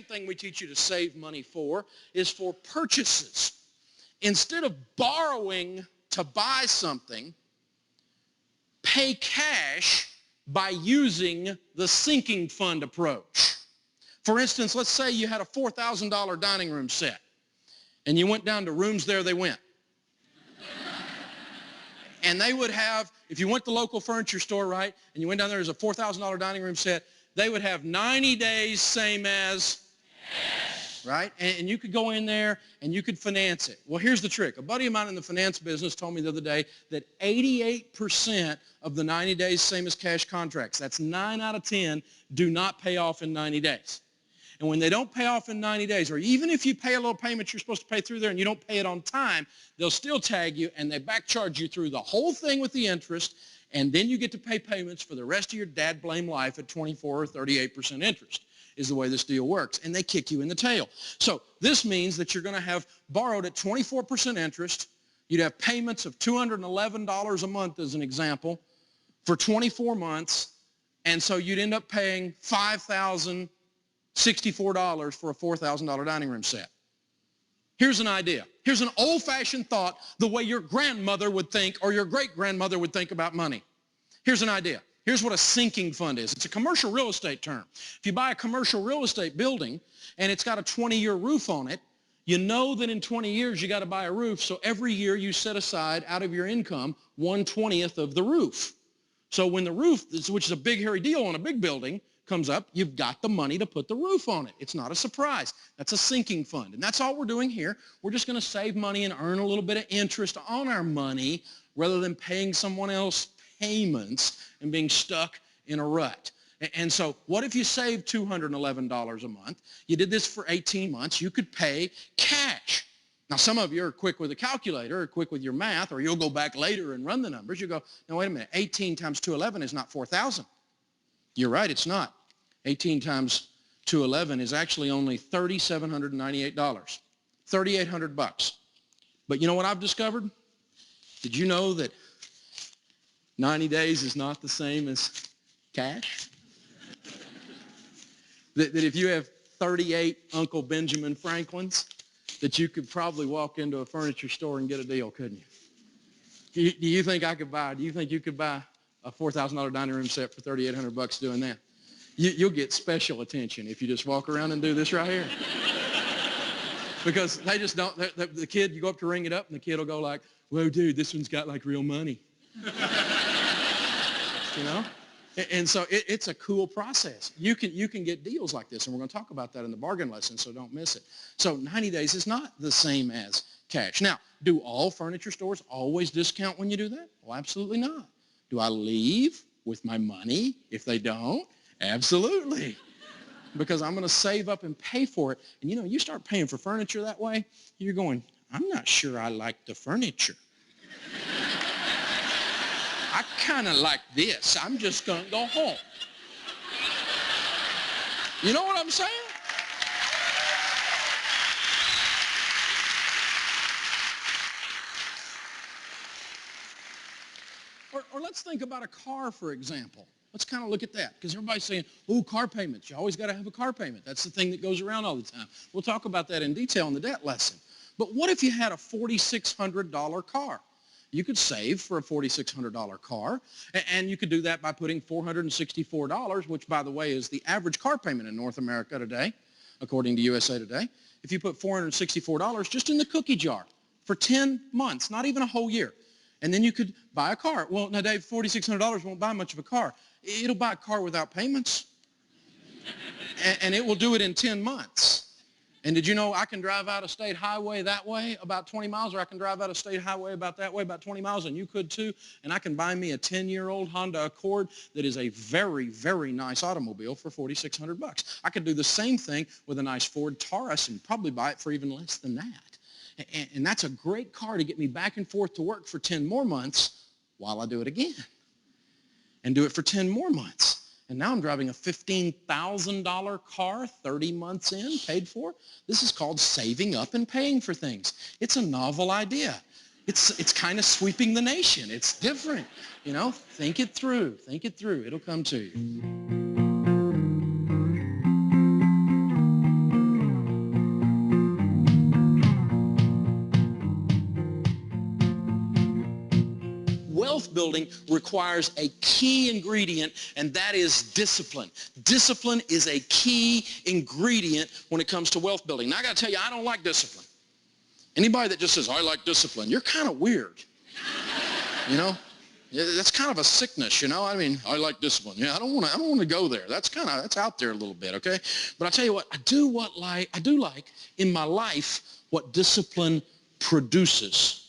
thing we teach you to save money for is for purchases. Instead of borrowing to buy something, pay cash by using the sinking fund approach. For instance, let's say you had a $4,000 dining room set, and you went down to Rooms There They Went. And they would have, if you went to the local furniture store, right, and you went down there, there's a $4,000 dining room set, they would have 90 days, same as cash, right? And you could go in there and you could finance it. Well, here's the trick. A buddy of mine in the finance business told me the other day that 88% of the 90 days, same as cash contracts, that's 9 out of 10, do not pay off in 90 days. And when they don't pay off in 90 days, or even if you pay a little payment you're supposed to pay through there and you don't pay it on time, they'll still tag you and they back charge you through the whole thing with the interest, and then you get to pay payments for the rest of your dad blame life at 24 or 38% interest is the way this deal works, and they kick you in the tail. So this means that you're going to have borrowed at 24% interest. You'd have payments of $211 a month as an example for 24 months, and so you'd end up paying $5,064 for a $4,000 dining room set. Here's an idea. Here's an old-fashioned thought, the way your grandmother would think or your great-grandmother would think about money. Here's an idea. Here's what a sinking fund is. It's a commercial real estate term. If you buy a commercial real estate building and it's got a 20-year roof on it, you know that in 20 years you got to buy a roof, so every year you set aside out of your income 1/20th of the roof. So when the roof, which is a big hairy deal on a big building, comes up, you've got the money to put the roof on it. It's not a surprise. That's a sinking fund. And that's all we're doing here. We're just going to save money and earn a little bit of interest on our money rather than paying someone else payments and being stuck in a rut. And so what if you saved $211 a month? You did this for 18 months. You could pay cash. Now, some of you are quick with a calculator or quick with your math, or you'll go back later and run the numbers. You go, no, wait a minute. 18 times 211 is not 4,000. You're right, it's not. 18 times 211 is actually only $3,798, $3,800. But you know what I've discovered? Did you know that 90 days is not the same as cash? that if you have 38 Uncle Benjamin Franklins, that you could probably walk into a furniture store and get a deal, couldn't you? Do you think you could buy a $4,000 dining room set for $3,800 doing that? You'll get special attention if you just walk around and do this right here. Because they just don't, the kid, you go up to ring it up and the kid will go like, whoa, dude, this one's got like real money. You know? And so it's a cool process. You can get deals like this, and we're going to talk about that in the bargain lesson, so don't miss it. So 90 days is not the same as cash. Now, do all furniture stores always discount when you do that? Well, absolutely not. Do I leave with my money if they don't? Absolutely. Because I'm going to save up and pay for it. And you know, you start paying for furniture that way, you're going, I'm not sure I like the furniture. I kind of like this. I'm just going to go home. You know what I'm saying? Or let's think about a car, for example. Let's kind of look at that, because everybody's saying, oh, car payments. You always got to have a car payment. That's the thing that goes around all the time. We'll talk about that in detail in the debt lesson. But what if you had a $4,600 car? You could save for a $4,600 car, and you could do that by putting $464, which, by the way, is the average car payment in North America today, according to USA Today. If you put $464 just in the cookie jar for 10 months, not even a whole year, and then you could buy a car. Well, now, Dave, $4,600 won't buy much of a car. It'll buy a car without payments, and it will do it in 10 months. And did you know I can drive out a state highway that way about 20 miles, or I can drive out a state highway about that way about 20 miles, and you could too, and I can buy me a 10-year-old Honda Accord that is a very, very nice automobile for $4,600. I could do the same thing with a nice Ford Taurus and probably buy it for even less than that. And that's a great car to get me back and forth to work for 10 more months while I do it again. And do it for 10 more months. And now I'm driving a $15,000 car 30 months in, paid for. This is called saving up and paying for things. It's a novel idea. It's kind of sweeping the nation. It's different. You know, think it through. Think it through. It'll come to you. building requires a key ingredient, and that is discipline. Discipline is a key ingredient when it comes to wealth building. Now, I got to tell you, I don't like discipline. Anybody that just says, I like discipline, you're kind of weird. You know? That's kind of a sickness, you know? I mean, I like discipline. Yeah, I don't want to go there. That's out there a little bit, okay? But I tell you what, I do like in my life what discipline produces.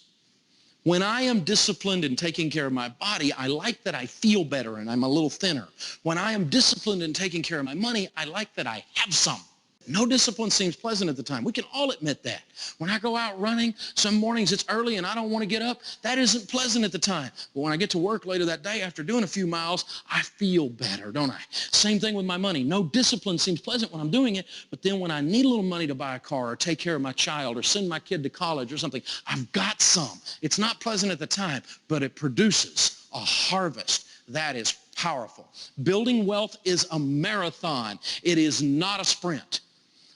When I am disciplined in taking care of my body, I like that I feel better and I'm a little thinner. When I am disciplined in taking care of my money, I like that I have some. No discipline seems pleasant at the time. We can all admit that. When I go out running, some mornings it's early and I don't want to get up, that isn't pleasant at the time. But when I get to work later that day after doing a few miles, I feel better, don't I? Same thing with my money. No discipline seems pleasant when I'm doing it, but then when I need a little money to buy a car or take care of my child or send my kid to college or something, I've got some. It's not pleasant at the time, but it produces a harvest. That is powerful. Building wealth is a marathon. It is not a sprint.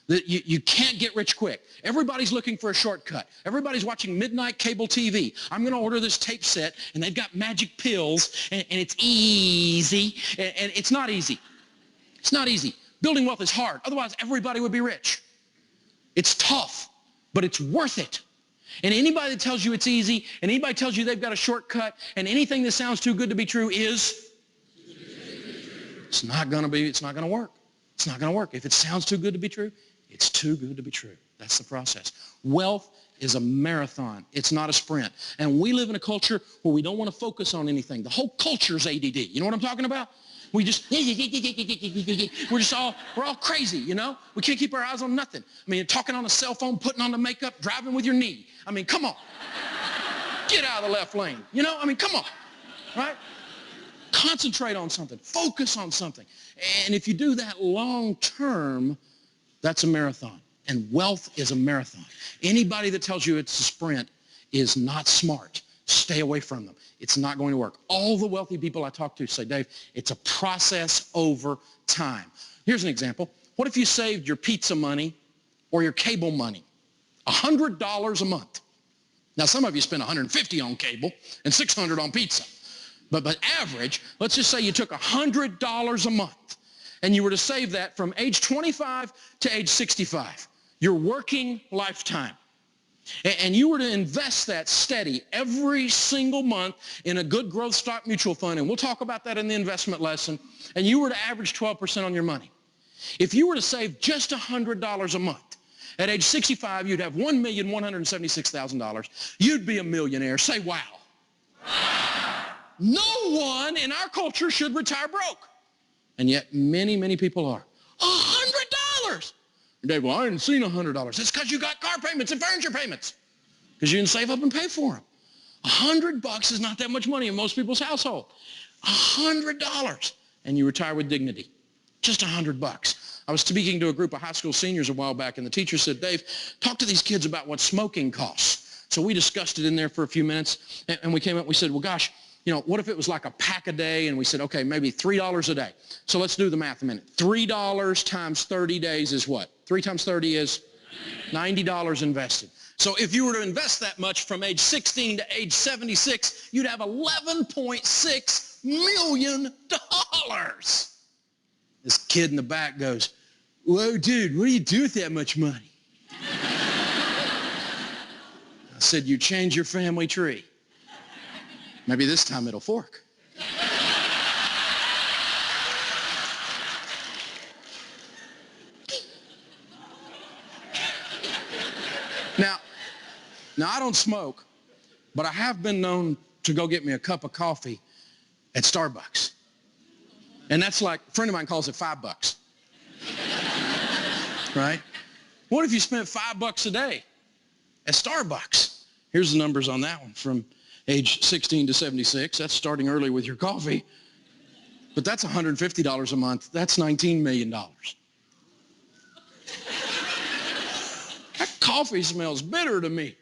You can't get rich quick. Everybody's looking for a shortcut. Everybody's watching midnight cable TV. I'm going to order this tape set, and they've got magic pills, and it's easy. And it's not easy. It's not easy. Building wealth is hard. Otherwise, everybody would be rich. It's tough, but it's worth it. And anybody that tells you it's easy, and anybody tells you they've got a shortcut, and anything that sounds too good to be true is, it's not going to work. It's not going to work. If it sounds too good to be true, it's too good to be true. That's the process. Wealth is a marathon. It's not a sprint. And we live in a culture where we don't want to focus on anything. The whole culture's ADD. You know what I'm talking about? We're all crazy, you know? We can't keep our eyes on nothing. I mean, talking on a cell phone, putting on the makeup, driving with your knee. I mean, come on. Get out of the left lane. You know? I mean, come on. Right? Concentrate on something. Focus on something. And if you do that long term, that's a marathon. And wealth is a marathon. Anybody that tells you it's a sprint is not smart. Stay away from them. It's not going to work. All the wealthy people I talk to say, Dave, it's a process over time. Here's an example. What if you saved your pizza money or your cable money? $100 a month. Now, some of you spend $150 on cable and $600 on pizza. But average, let's just say you took $100 a month and you were to save that from age 25 to age 65, your working lifetime. And you were to invest that steady every single month in a good growth stock mutual fund, and we'll talk about that in the investment lesson, and you were to average 12% on your money. If you were to save just $100 a month, at age 65, you'd have $1,176,000. You'd be a millionaire. Say wow. No one in our culture should retire broke. And yet many, many people are. $100! Dave, well, I hadn't seen $100. That's because you got car payments and furniture payments. Because you didn't save up and pay for them. $100 is not that much money in most people's household. $100. And you retire with dignity. Just $100. I was speaking to a group of high school seniors a while back, and the teacher said, Dave, talk to these kids about what smoking costs. So we discussed it in there for a few minutes, and we came up, we said, well, gosh, you know, what if it was like a pack a day? And we said, okay, maybe $3 a day. So let's do the math a minute. $3 times 30 days is what? 3 times 30 is $90 invested. So if you were to invest that much from age 16 to age 76, you'd have $11.6 million. This kid in the back goes, whoa, dude, what do you do with that much money? I said, you change your family tree. Maybe this time it'll fork. Now, I don't smoke, but I have been known to go get me a cup of coffee at Starbucks. And that's like, a friend of mine calls it $5. Right? What if you spent $5 a day at Starbucks? Here's the numbers on that one from age 16 to 76. That's starting early with your coffee. But that's $150 a month. That's $19 million. That coffee smells bitter to me.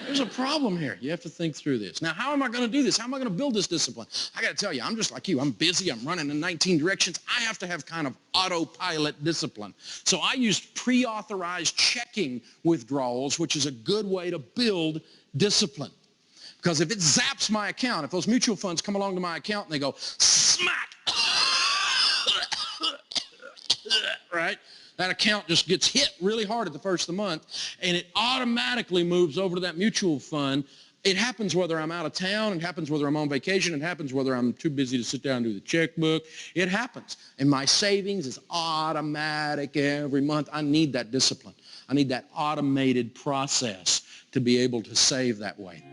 There's a problem here. You have to think through this. Now, how am I going to do this? How am I going to build this discipline? I got to tell you, I'm just like you. I'm busy. I'm running in 19 directions. I have to have kind of autopilot discipline. So I used pre-authorized checking withdrawals, which is a good way to build discipline. Because if it zaps my account, if those mutual funds come along to my account and they go smack, right? That account just gets hit really hard at the first of the month, and it automatically moves over to that mutual fund. It happens whether I'm out of town. It happens whether I'm on vacation. It happens whether I'm too busy to sit down and do the checkbook. It happens. And my savings is automatic every month. I need that discipline. I need that automated process to be able to save that way.